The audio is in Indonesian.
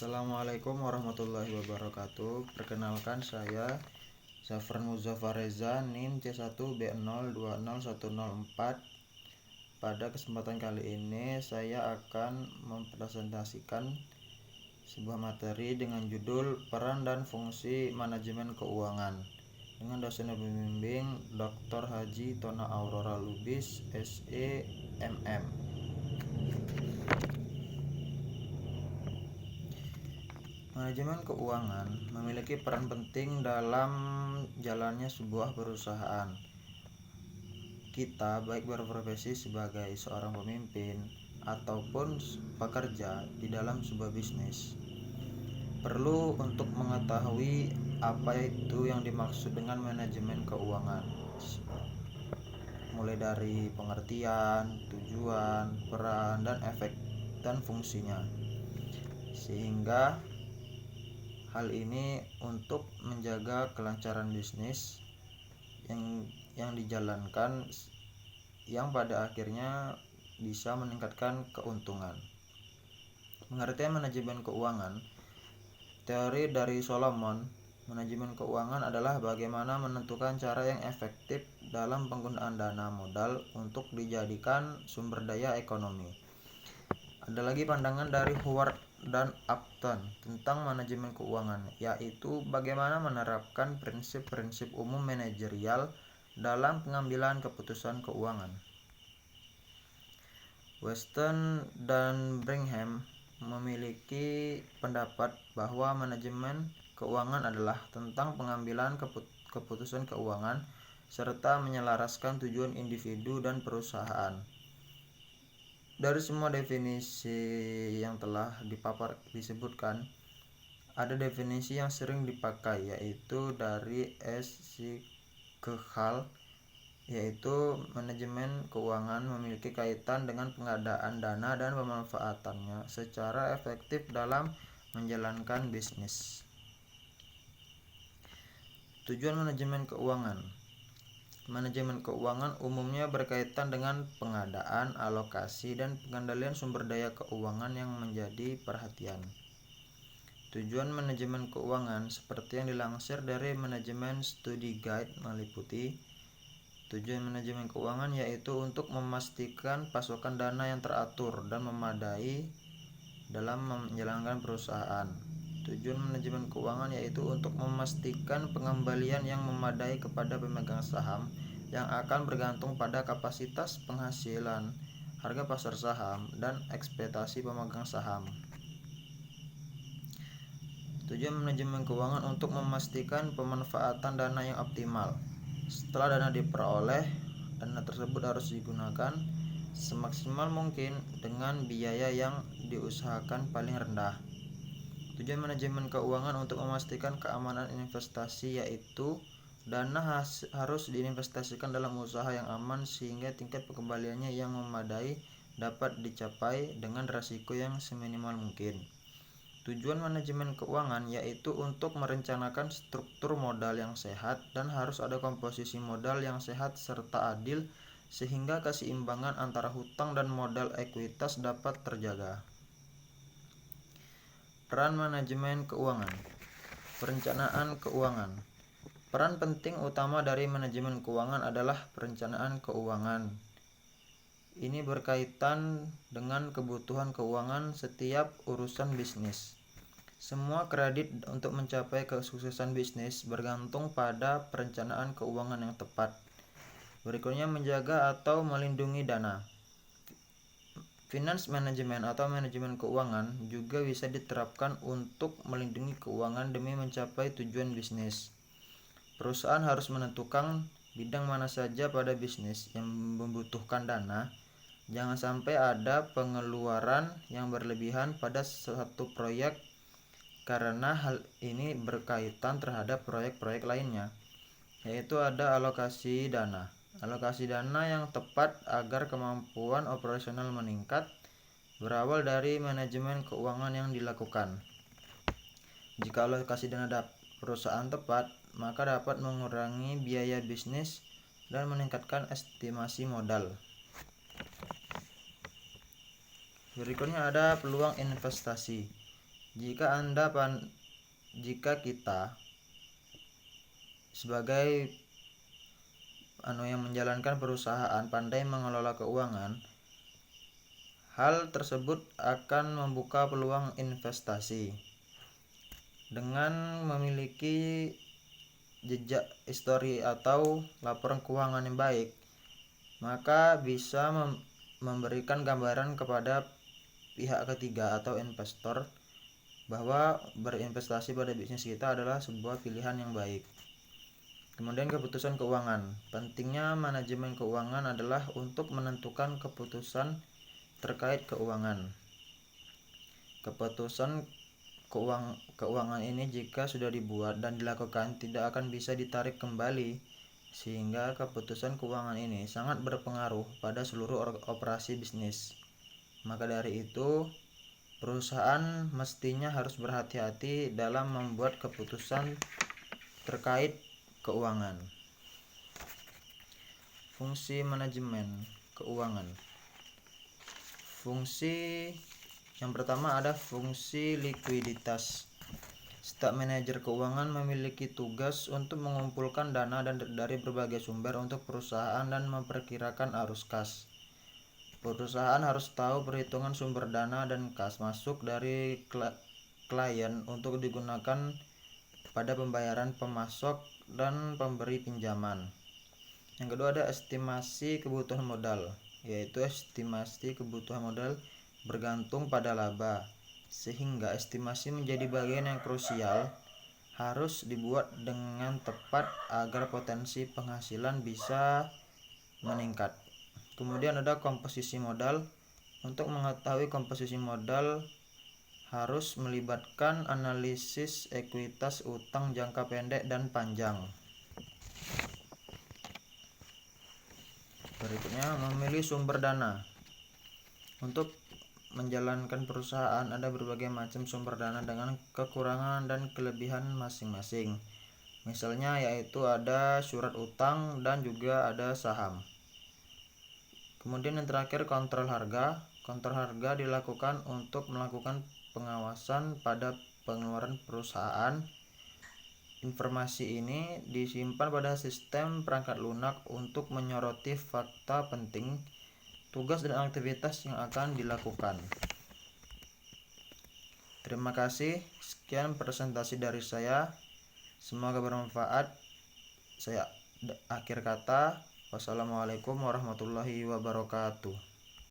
Assalamualaikum warahmatullahi wabarakatuh. Perkenalkan, saya Zafran Muzaffar Reza, NIM C1B020104. Pada kesempatan kali ini saya akan mempresentasikan sebuah materi dengan judul Peran dan Fungsi Manajemen Keuangan dengan dosen pembimbing Dr. Haji Tona Aurora Lubis, SE, MM. Manajemen keuangan memiliki peran penting dalam jalannya sebuah perusahaan. Kita baik berprofesi sebagai seorang pemimpin ataupun pekerja di dalam sebuah bisnis, perlu untuk mengetahui apa itu yang dimaksud dengan manajemen keuangan, mulai dari pengertian, tujuan, peran, dan efek dan fungsinya. Sehingga hal ini untuk menjaga kelancaran bisnis yang dijalankan, yang pada akhirnya bisa meningkatkan keuntungan. Pengertian manajemen keuangan. Teori dari Solomon, manajemen keuangan adalah bagaimana menentukan cara yang efektif dalam penggunaan dana modal untuk dijadikan sumber daya ekonomi. Ada lagi pandangan dari Howard dan Upton tentang manajemen keuangan, yaitu bagaimana menerapkan prinsip-prinsip umum manajerial dalam pengambilan keputusan keuangan. Weston dan Brigham memiliki pendapat bahwa manajemen keuangan adalah tentang pengambilan keputusan keuangan serta menyelaraskan tujuan individu dan perusahaan. Dari semua definisi yang telah disebutkan, ada definisi yang sering dipakai, yaitu dari S. Siegel, yaitu manajemen keuangan memiliki kaitan dengan pengadaan dana dan pemanfaatannya secara efektif dalam menjalankan bisnis. Tujuan manajemen keuangan. Manajemen keuangan umumnya berkaitan dengan pengadaan, alokasi, dan pengendalian sumber daya keuangan yang menjadi perhatian. Tujuan manajemen keuangan seperti yang dilansir dari Management Study Guide meliputi: tujuan manajemen keuangan yaitu untuk memastikan pasokan dana yang teratur dan memadai dalam menjalankan perusahaan. Tujuan manajemen keuangan yaitu untuk memastikan pengembalian yang memadai kepada pemegang saham yang akan bergantung pada kapasitas penghasilan, harga pasar saham, dan ekspektasi pemegang saham. Tujuan manajemen keuangan untuk memastikan pemanfaatan dana yang optimal. Setelah dana diperoleh, dana tersebut harus digunakan semaksimal mungkin dengan biaya yang diusahakan paling rendah. Tujuan manajemen keuangan untuk memastikan keamanan investasi, yaitu dana harus diinvestasikan dalam usaha yang aman sehingga tingkat pengembaliannya yang memadai dapat dicapai dengan risiko yang seminimal mungkin. Tujuan manajemen keuangan yaitu untuk merencanakan struktur modal yang sehat dan harus ada komposisi modal yang sehat serta adil sehingga keseimbangan antara hutang dan modal ekuitas dapat terjaga. Peran manajemen keuangan. Perencanaan keuangan. Peran penting utama dari manajemen keuangan adalah perencanaan keuangan. Ini berkaitan dengan kebutuhan keuangan setiap urusan bisnis. Semua kredit untuk mencapai kesuksesan bisnis bergantung pada perencanaan keuangan yang tepat. Berikutnya, menjaga atau melindungi dana. Finance management atau manajemen keuangan juga bisa diterapkan untuk melindungi keuangan demi mencapai tujuan bisnis. Perusahaan harus menentukan bidang mana saja pada bisnis yang membutuhkan dana. Jangan sampai ada pengeluaran yang berlebihan pada satu proyek karena hal ini berkaitan terhadap proyek-proyek lainnya, yaitu ada alokasi dana. Alokasi dana yang tepat agar kemampuan operasional meningkat berawal dari manajemen keuangan yang dilakukan. Jika alokasi dana perusahaan tepat, maka dapat mengurangi biaya bisnis dan meningkatkan estimasi modal. Berikutnya ada peluang investasi. Jika kita sebagai yang menjalankan perusahaan pandai mengelola keuangan, hal tersebut akan membuka peluang investasi. Dengan memiliki jejak histori atau laporan keuangan yang baik, maka bisa memberikan gambaran kepada pihak ketiga atau investor bahwa berinvestasi pada bisnis kita adalah sebuah pilihan yang baik. Kemudian keputusan keuangan. Pentingnya manajemen keuangan adalah untuk menentukan keputusan terkait keuangan. Keputusan keuangan ini jika sudah dibuat dan dilakukan tidak akan bisa ditarik kembali, sehingga keputusan keuangan ini sangat berpengaruh pada seluruh operasi bisnis. Maka dari itu, perusahaan mestinya harus berhati-hati dalam membuat keputusan terkait keuangan. Fungsi manajemen keuangan. Fungsi yang pertama ada fungsi likuiditas. Setiap manajer keuangan memiliki tugas untuk mengumpulkan dana dari berbagai sumber untuk perusahaan dan memperkirakan arus kas. Perusahaan harus tahu perhitungan sumber dana dan kas masuk dari klien untuk digunakan pada pembayaran pemasok dan pemberi pinjaman. Yang kedua ada estimasi kebutuhan modal, yaitu estimasi kebutuhan modal bergantung pada laba, sehingga estimasi menjadi bagian yang krusial, harus dibuat dengan tepat agar potensi penghasilan bisa meningkat. Kemudian ada komposisi modal. Untuk mengetahui komposisi modal harus melibatkan analisis ekuitas utang jangka pendek dan panjang. Berikutnya, memilih sumber dana. Untuk menjalankan perusahaan ada berbagai macam sumber dana dengan kekurangan dan kelebihan masing-masing. Misalnya yaitu ada surat utang dan juga ada saham. Kemudian yang terakhir kontrol harga. Kontrol harga dilakukan untuk melakukan pengawasan pada pengeluaran perusahaan. Informasi ini disimpan pada sistem perangkat lunak untuk menyoroti fakta penting, tugas dan aktivitas yang akan dilakukan. Terima kasih. Sekian presentasi dari saya. Semoga bermanfaat. Saya akhir kata. Wassalamualaikum warahmatullahi wabarakatuh.